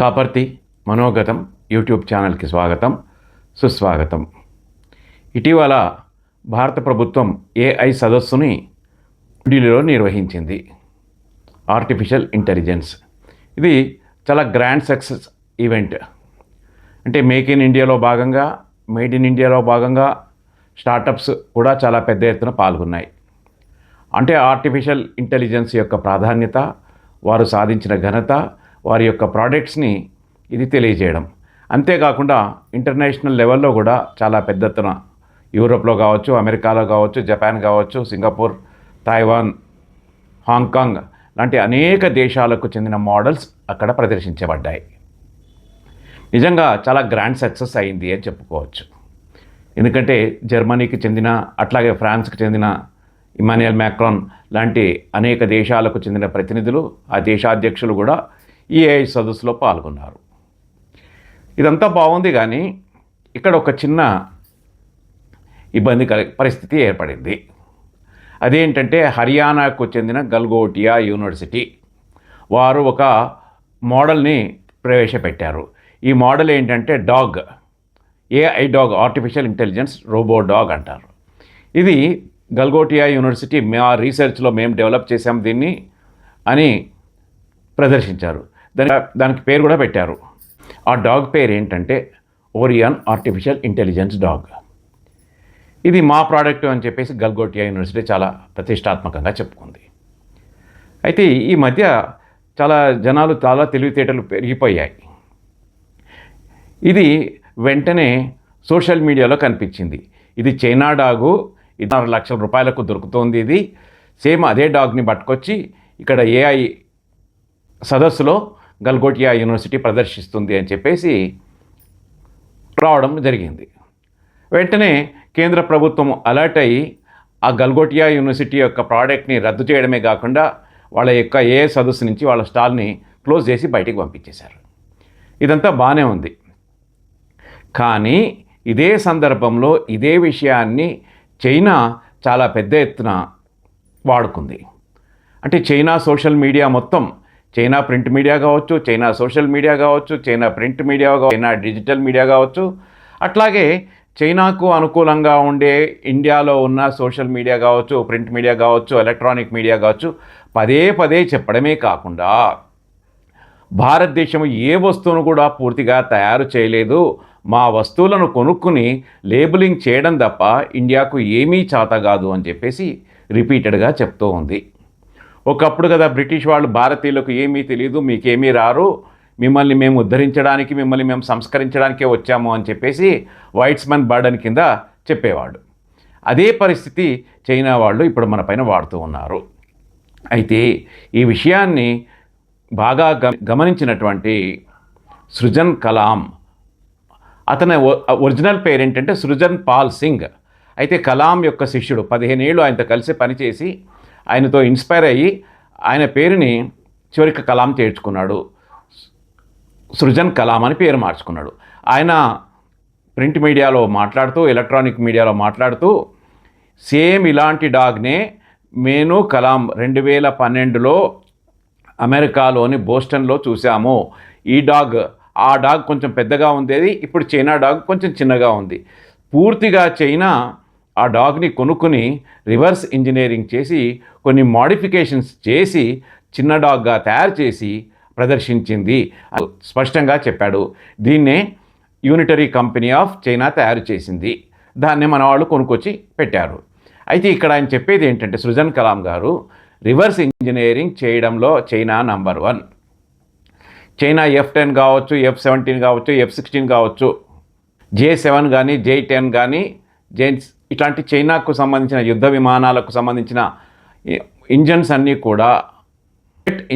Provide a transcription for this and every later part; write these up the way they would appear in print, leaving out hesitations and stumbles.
Kaparthi మనోగతం YouTube ఛానల్కి స్వాగతం సుస్వాగతం. ఇటీవల భారత ప్రభుత్వం ఏఐ సదస్సుని ఢిల్లీలో నిర్వహించింది. ఆర్టిఫిషియల్ ఇంటెలిజెన్స్ ఇది చాలా గ్రాండ్ సక్సెస్ ఈవెంట్. అంటే మేక్ ఇన్ ఇండియాలో భాగంగా, మేడ్ ఇన్ ఇండియాలో భాగంగా స్టార్టప్స్ కూడా చాలా పెద్ద ఎత్తున పాల్గొన్నాయి. అంటే ఆర్టిఫిషియల్ ఇంటెలిజెన్స్ యొక్క ప్రాధాన్యత, వారు సాధించిన ఘనత, వారి యొక్క ప్రోడక్ట్స్ని ఇది తెలియజేయడం. అంతేకాకుండా ఇంటర్నేషనల్ లెవెల్లో కూడా చాలా పెద్ద ఎత్తున యూరోప్లో కావచ్చు, అమెరికాలో కావచ్చు, జపాన్ కావచ్చు, సింగపూర్, తైవాన్, హాంకాంగ్ లాంటి అనేక దేశాలకు చెందిన మోడల్స్ అక్కడ ప్రదర్శించబడ్డాయి. నిజంగా చాలా గ్రాండ్ సక్సెస్ అయింది అని చెప్పుకోవచ్చు. ఎందుకంటే జర్మనీకి చెందిన, అట్లాగే ఫ్రాన్స్కి చెందిన ఇమాన్యుయల్ మ్యాక్రాన్ లాంటి అనేక దేశాలకు చెందిన ప్రతినిధులు, ఆ దేశాధ్యక్షులు కూడా ఈ ఏఐ సదస్సులో పాల్గొన్నారు. ఇదంతా బాగుంది, కానీ ఇక్కడ ఒక చిన్న ఇబ్బంది పరిస్థితి ఏర్పడింది. అదేంటంటే హర్యానాకు చెందిన గల్గోటియా యూనివర్సిటీ వారు ఒక మోడల్ని ప్రవేశపెట్టారు. ఈ మోడల్ ఏంటంటే dog, AI dog, artificial intelligence robo dog అంటారు. ఇది గల్గోటియా యూనివర్సిటీ మా రీసెర్చ్లో మేము డెవలప్ చేసాం దీన్ని అని ప్రదర్శించారు. దానికి పేరు కూడా పెట్టారు. ఆ డాగ్ పేరు ఏంటంటే ఓరియన్ ఆర్టిఫిషియల్ ఇంటెలిజెన్స్ డాగ్. ఇది మా ప్రోడక్ట్ అని చెప్పేసి గల్గోటియా యూనివర్సిటీ చాలా ప్రతిష్టాత్మకంగా చెప్పుకుంది. అయితే ఈ మధ్య చాలా జనాలు చాలా తెలివితేటలు పెరిగిపోయాయి. ఇది వెంటనే సోషల్ మీడియాలో కనిపించింది. ఇది చైనా డాగు, 6 లక్షల రూపాయలకు దొరుకుతోంది. ఇది సేమ్ అదే డాగ్ని పట్టుకొచ్చి ఇక్కడ ఏఐ సదస్సులో గల్గోటియా యూనివర్సిటీ ప్రదర్శిస్తుంది అని చెప్పేసి రావడం జరిగింది. వెంటనే కేంద్ర ప్రభుత్వం అలర్ట్ అయ్యి ఆ గల్గోటియా యూనివర్సిటీ యొక్క ప్రోడక్ట్ని రద్దు చేయడమే కాకుండా వాళ్ళ యొక్క ఏఐ సదస్సు నుంచి వాళ్ళ స్టాల్ని క్లోజ్ చేసి బయటికి పంపించేశారు. ఇదంతా బాగానే ఉంది, కానీ ఇదే సందర్భంలో ఇదే విషయాన్ని చైనా చాలా పెద్ద ఎత్తున వాడుకుంది. అంటే చైనా సోషల్ మీడియా మొత్తం, చైనా ప్రింట్ మీడియా కావచ్చు, చైనా సోషల్ మీడియా కావచ్చు, చైనా ప్రింట్ మీడియా కావచ్చు, చైనా డిజిటల్ మీడియా కావచ్చు, అట్లాగే చైనాకు అనుకూలంగా ఉండే ఇండియాలో ఉన్న సోషల్ మీడియా కావచ్చు, ప్రింట్ మీడియా కావచ్చు, ఎలక్ట్రానిక్ మీడియా కావచ్చు, పదే పదే చెప్పడమే కాకుండా భారతదేశం ఏ వస్తువును కూడా పూర్తిగా తయారు చేయలేదు, మా వస్తువులను కొనుక్కుని లేబులింగ్ చేయడం తప్ప ఇండియాకు ఏమీ చేత కాదు అని చెప్పేసి రిపీటెడ్గా చెప్తూ ఉంది. ఒకప్పుడు కదా బ్రిటిష్ వాళ్ళు భారతీయులకు ఏమీ తెలియదు, మీకేమీ రారు, మిమ్మల్ని మేము ఉద్ధరించడానికి, మిమ్మల్ని మేము సంస్కరించడానికే వచ్చాము అని చెప్పేసి వైట్స్మన్ బర్డన్ కింద చెప్పేవాడు. అదే పరిస్థితి చైనా వాళ్ళు ఇప్పుడు మన పైన వాడుతూ ఉన్నారు. అయితే ఈ విషయాన్ని బాగా గమనించినటువంటి సృజన్ కలాం, అతని ఒరిజినల్ పేరు ఏంటంటే సృజన్ పాల్ సింగ్. అయితే కలాం యొక్క శిష్యుడు, 15 ఏళ్ళు ఆయనతో కలిసి పనిచేసి ఆయనతో ఇన్స్పైర్ అయ్యి ఆయన పేరుని చివరికి కలాం చేర్చుకున్నాడు. సృజన్ కలాం అని పేరు మార్చుకున్నాడు. ఆయన ప్రింట్ మీడియాలో మాట్లాడుతూ, ఎలక్ట్రానిక్ మీడియాలో మాట్లాడుతూ సేమ్ ఇలాంటి డాగ్నే నేను కలాం 2012లో అమెరికాలోని బోస్టన్లో చూసాము. ఆ డాగ్ కొంచెం పెద్దగా ఉండేది, ఇప్పుడు చైనా డాగ్ కొంచెం చిన్నగా ఉంది. పూర్తిగా చైనా ఆ డాగ్ని కొనుక్కుని రివర్స్ ఇంజనీరింగ్ చేసి కొన్ని మోడిఫికేషన్స్ చేసి చిన్న డాగ్గా తయారు చేసి ప్రదర్శించింది స్పష్టంగా చెప్పాడు. దీన్నే యూనిటరీ కంపెనీ ఆఫ్ చైనా తయారు చేసింది, దాన్నే మన వాళ్ళు కొనుక్కొచ్చి పెట్టారు. అయితే ఇక్కడ ఆయన చెప్పేది ఏంటంటే సృజన్ కలాం గారు రివర్స్ ఇంజనీరింగ్ చేయడంలో చైనా నంబర్ 1. చైనా F-10 కావచ్చు, F-17 కావచ్చు, F-16 కావచ్చు, J-7 కానీ, J-10 కానీ, ఇట్లాంటి చైనాకు సంబంధించిన యుద్ధ విమానాలకు సంబంధించిన ఇంజన్స్ అన్నీ కూడా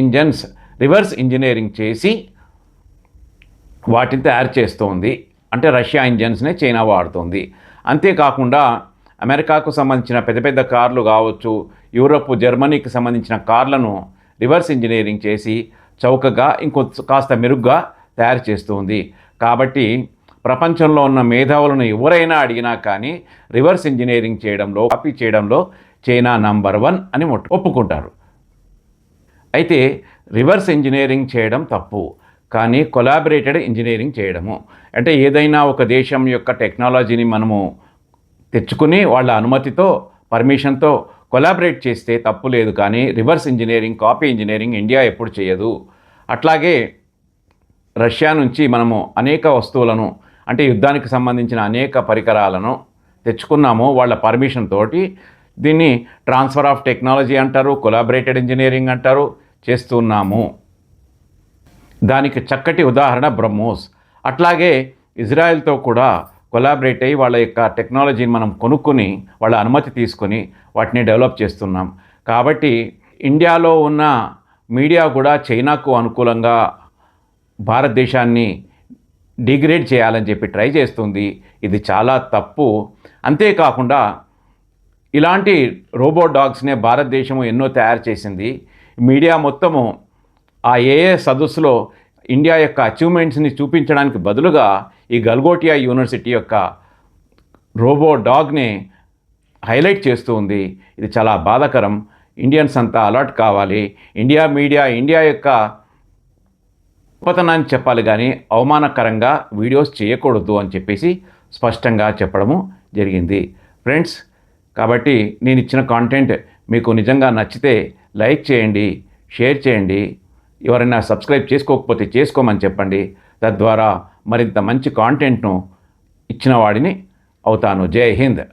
ఇంజన్స్ రివర్స్ ఇంజనీరింగ్ చేసి వాటిని తయారు చేస్తోంది. అంటే రష్యా ఇంజన్స్నే చైనా వాడుతోంది. అంతేకాకుండా అమెరికాకు సంబంధించిన పెద్ద పెద్ద కార్లు కావచ్చు, యూరోప్, జర్మనీకి సంబంధించిన కార్లను రివర్స్ ఇంజనీరింగ్ చేసి చౌకగా కాస్త మెరుగ్గా తయారు చేస్తుంది. కాబట్టి ప్రపంచంలో ఉన్న మేధావులను ఎవరైనా అడిగినా కానీ రివర్స్ ఇంజనీరింగ్ చేయడంలో, కాపీ చేయడంలో చైనా నంబర్ 1 అని ఒప్పుకుంటారు. అయితే రివర్స్ ఇంజనీరింగ్ చేయడం తప్పు, కానీ కొలాబరేటెడ్ ఇంజనీరింగ్ చేయడము. అంటే ఏదైనా ఒక దేశం యొక్క టెక్నాలజీని మనము తెచ్చుకుని వాళ్ళ అనుమతితో, పర్మిషన్తో కొలాబరేట్ చేస్తే తప్పు లేదు. కానీ reverse engineering, copy engineering India ఎప్పుడు చేయదు. అట్లాగే రష్యా నుంచి మనము అనేక వస్తువులను, అంటే యుద్ధానికి సంబంధించిన అనేక పరికరాలను తెచ్చుకున్నాము వాళ్ళ పర్మిషన్ తోటి. దీన్ని ట్రాన్స్ఫర్ ఆఫ్ టెక్నాలజీ అంటారు, కొలాబరేటెడ్ ఇంజనీరింగ్ అంటారు, చేస్తున్నాము. దానికి చక్కటి ఉదాహరణ బ్రహ్మోస్. అట్లాగే ఇజ్రాయెల్తో కూడా కొలాబరేట్ అయ్యి వాళ్ళ యొక్క టెక్నాలజీని మనం కొనుక్కొని, వాళ్ళ అనుమతి తీసుకొని వాటిని డెవలప్ చేస్తున్నాం. కాబట్టి ఇండియాలో ఉన్న మీడియా కూడా చైనాకు అనుకూలంగా భారతదేశాన్ని డిగ్రేడ్ చేయాలని చెప్పి ట్రై చేస్తుంది. ఇది చాలా తప్పు. అంతేకాకుండా ఇలాంటి రోబో డాగ్స్నే భారతదేశము ఎన్నో తయారు చేసింది. మీడియా మొత్తము ఆ సదస్సులో ఇండియా యొక్క అచీవ్మెంట్స్ని చూపించడానికి బదులుగా ఈ గల్గోటియా యూనివర్సిటీ యొక్క రోబో డాగ్ని హైలైట్ చేస్తూ ఉంది. ఇది చాలా బాధాకరం. ఇండియన్స్ అంతా అలర్ట్ కావాలి. ఇండియా మీడియా ఇండియా యొక్క గొప్పతనాన్ని చెప్పాలి, కానీ అవమానకరంగా వీడియోస్ చేయకూడదు అని చెప్పేసి స్పష్టంగా చెప్పడము జరిగింది. ఫ్రెండ్స్, కాబట్టి నేను ఇచ్చిన కాంటెంట్ మీకు నిజంగా నచ్చితే లైక్ చేయండి, షేర్ చేయండి. ఎవరైనా సబ్స్క్రైబ్ చేసుకోకపోతే చేసుకోమని చెప్పండి. తద్వారా మరింత మంచి కాంటెంట్ను ఇచ్చిన వాడిని అవుతాను. జై హింద్.